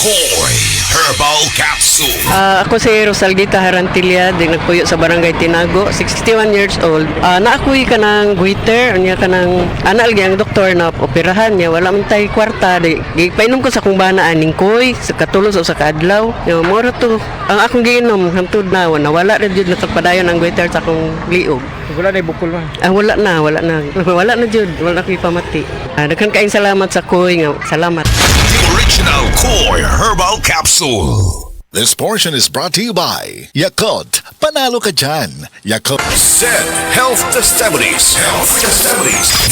Koy Herbal Capsule. Ako si Rosalita Harantilla, di nagpuyo sa Barangay Tinago, 61 years old. Naakuy ka ng goiter, niya ka ng anal ang doktor na operahan niya, wala man tay kwarta. Painom ko sa kung bana aning koy, sa katulos o sa kaadlaw. Moro to, ang akong giinom, hantod na, wala rin yun natagpadayon ang goiter sa akong liog. Wala na bukol man. Wala na. Wala na jud, wala na ko'y pamati. Daghan kaayong salamat sa koy nga, salamat. The original Koy Herbal Capsule. This portion is brought to you by Yakult. Panalo ka dyan. Yakult. Said Health Testimonies.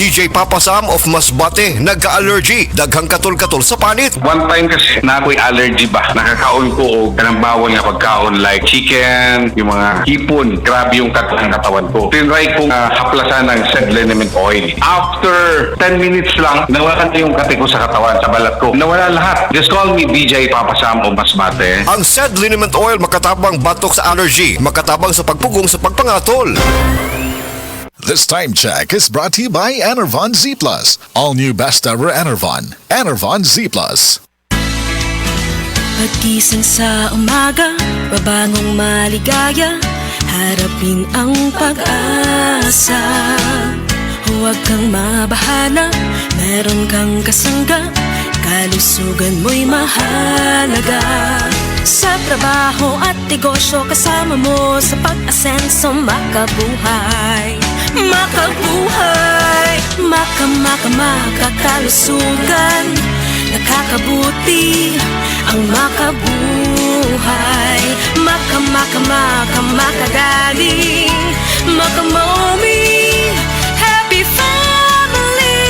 DJ Papa Sam of Masbate, nagka-allergy, daghang katol-katol sa panit. One time kasi na ako'y allergy ba, nakakaon ko o kanang bawal nga pagkaon like chicken, yung mga hipon, grabe yung katawan ko. Tinry kong haplasan ng said liniment oil. After 10 minutes lang, nawala na yung kate ko sa katawan, sa balat ko. Nawala lahat. Just call me DJ Papa Sam of Masbate. Ang said liniment oil makatabang batok sa allergy, makatabang sa pagpugong sa pagpangatol. This time check is brought to you by Enervon Z+. All new best ever Enervon. Enervon Z+. Pagkising sa umaga, babangong maligaya, harapin ang pag-asa. Huwag kang mabahala, meron kang kasangga, kalusugan mo'y mahalaga. Sa trabaho at negosyo, kasama mo sa pag-asenso, makabuhay. Makakalusugan, nakakabuti ang makabuhay. Makagaling, makamami, happy family,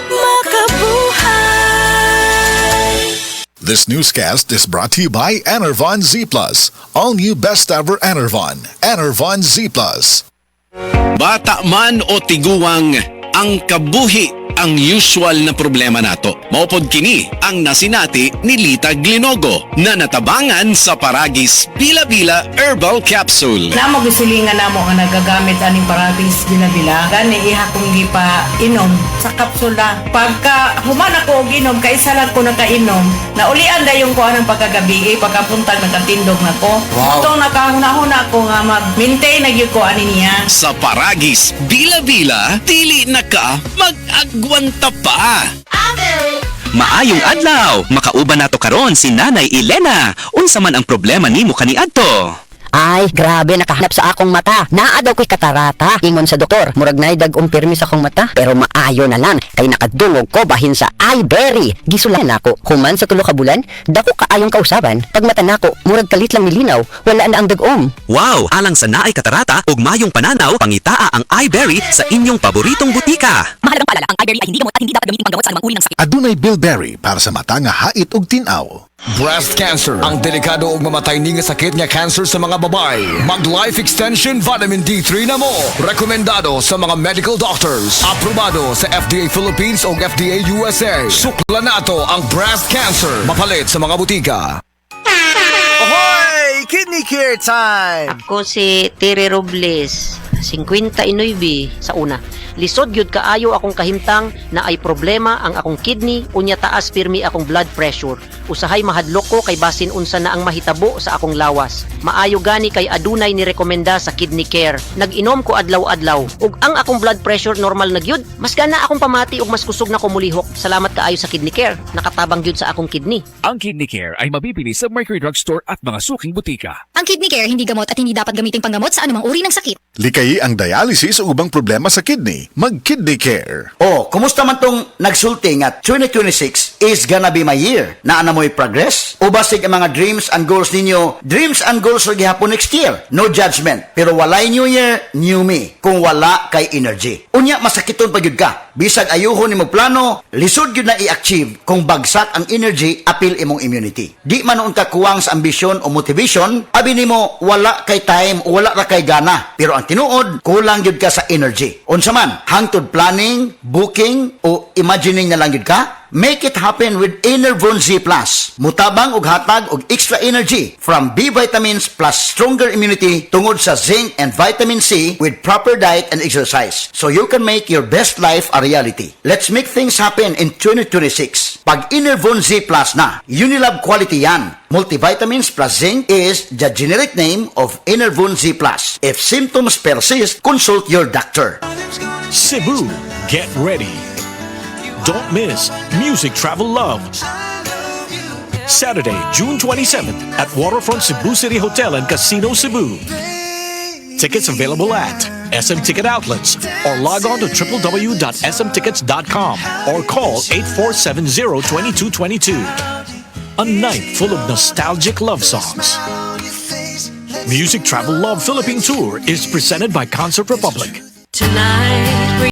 makabuhay. This newscast is brought to you by Enervon Z+. All new best ever Enervon. Enervon Z+. Bata man o tiguang, ang kabuhi ang usual na problema nato. Maupod kini ang nasinati ni Lita Glinogo na natabangan sa Paragis Bila-Bila Herbal Capsule. Namo gisulingan namo nga nagagamit aning Paragis Bila-Bila, gani iha kong gipa inom sa kapsula. Pagka human ako og inom, kaisa lang ko nakainom, naulian dayon ko anang pagkagabi, pagkapuntag nagkatindog na ko. Itong nakahuna-huna ko nga mag-maintain na gyud ko ani niya. Sa Paragis Bila-Bila, dili na ka mag-agwanta pa. Maayong adlaw, makauban nato karon si Nanay Elena. Unsa man ang problema nimo kaniadto? Ay, grabe, nakahanap sa akong mata. Naa daw ko'y katarata. Ingon sa doktor, murag na'y dag-ong pirmi sa akong mata. Pero maayo na lang, kay nakadungog ko bahin sa iBerry. Gisulan ako, human sa tulo ka bulan, dako kaayong kausaban. Pag mata nako, murag kalit lang milinaw, wala na ang dag-om. Wow, alang sa naay katarata ug mayong pananaw, pangitaa ang iBerry sa inyong paboritong butika. Mahalagang paalala, ang iBerry ay hindi gamot at hindi dapat gamitin panggamot sa anumang uri ng sakit. Adunay Bilberry para sa mata nga hait ug tinaw. Breast cancer, ang delikado ug mamatay ni nga sakit nga cancer sa mga babae. Mag Life Extension Vitamin D3 na mo. Rekomendado sa mga medical doctors. Aprobado sa FDA Philippines ug FDA USA. Sukla nato ang breast cancer. Mapalit sa mga butika. Ahoy! Kidney Care Time! Ako si Tere Robles, 59 sa una. Lisod gyud kaayo akong kahimtang na ay problema ang akong kidney, unya taas pirmi akong blood pressure. Usahay mahadlok ko kay basin unsa na ang mahitabo sa akong lawas. Maayo gani kay adunay ni rekomenda sa Kidney Care. Nag-inom ko adlaw-adlaw ug ang akong blood pressure normal na gyud. Mas gana akong pamati ug mas kusog na ko mulihok. Salamat kaayo sa Kidney Care. Nakatabang gyud sa akong kidney. Ang Kidney Care ay mabibili sa Mercury Drugstore at mga suking butika. Ang Kidney Care hindi gamot at hindi dapat gamitin panggamot sa anumang uri ng sakit. Likayi ang dialysis o ubang problema sa kidney. Mag-Kidney Care. Oh, kumusta man tong nagsulti nga 2026 is gonna be my year? Naana mo'y progress? O basig ang mga dreams and goals ninyo? Dreams and goals sa gihapon next year. No judgment. Pero walay new year, new me. Kung wala kay energy. Unya, masakiton pa gyud ka. Bisag ayuhon nimo plano, lisod gyud na i-achieve kung bagsak ang energy, apil imong immunity. Di man unta kuwang sa ambisyon o motivation, abi nimo wala kay time o wala ra kay gana. Pero ang tinuod, kulang gyud ka sa energy. Unsa man, hangtod planning, booking o imagining na lang gyud ka? Make it happen with Enervon Z+. Mutabang og hatag og extra energy from B vitamins plus stronger immunity tungod sa zinc and vitamin C with proper diet and exercise. So you can make your best life a reality. Let's make things happen in 2026. Pag Enervon Z+ na, Unilab quality yan. Multivitamins plus zinc is the generic name of Enervon Z+. If symptoms persist, consult your doctor. Cebu, get ready. Don't miss Music Travel Love. Saturday, June 27th at Waterfront Cebu City Hotel and Casino Cebu. Tickets available at SM Ticket Outlets or log on to www.smtickets.com or call 8470-2222. A night full of nostalgic love songs. Music Travel Love Philippine Tour is presented by Concert Republic. Tonight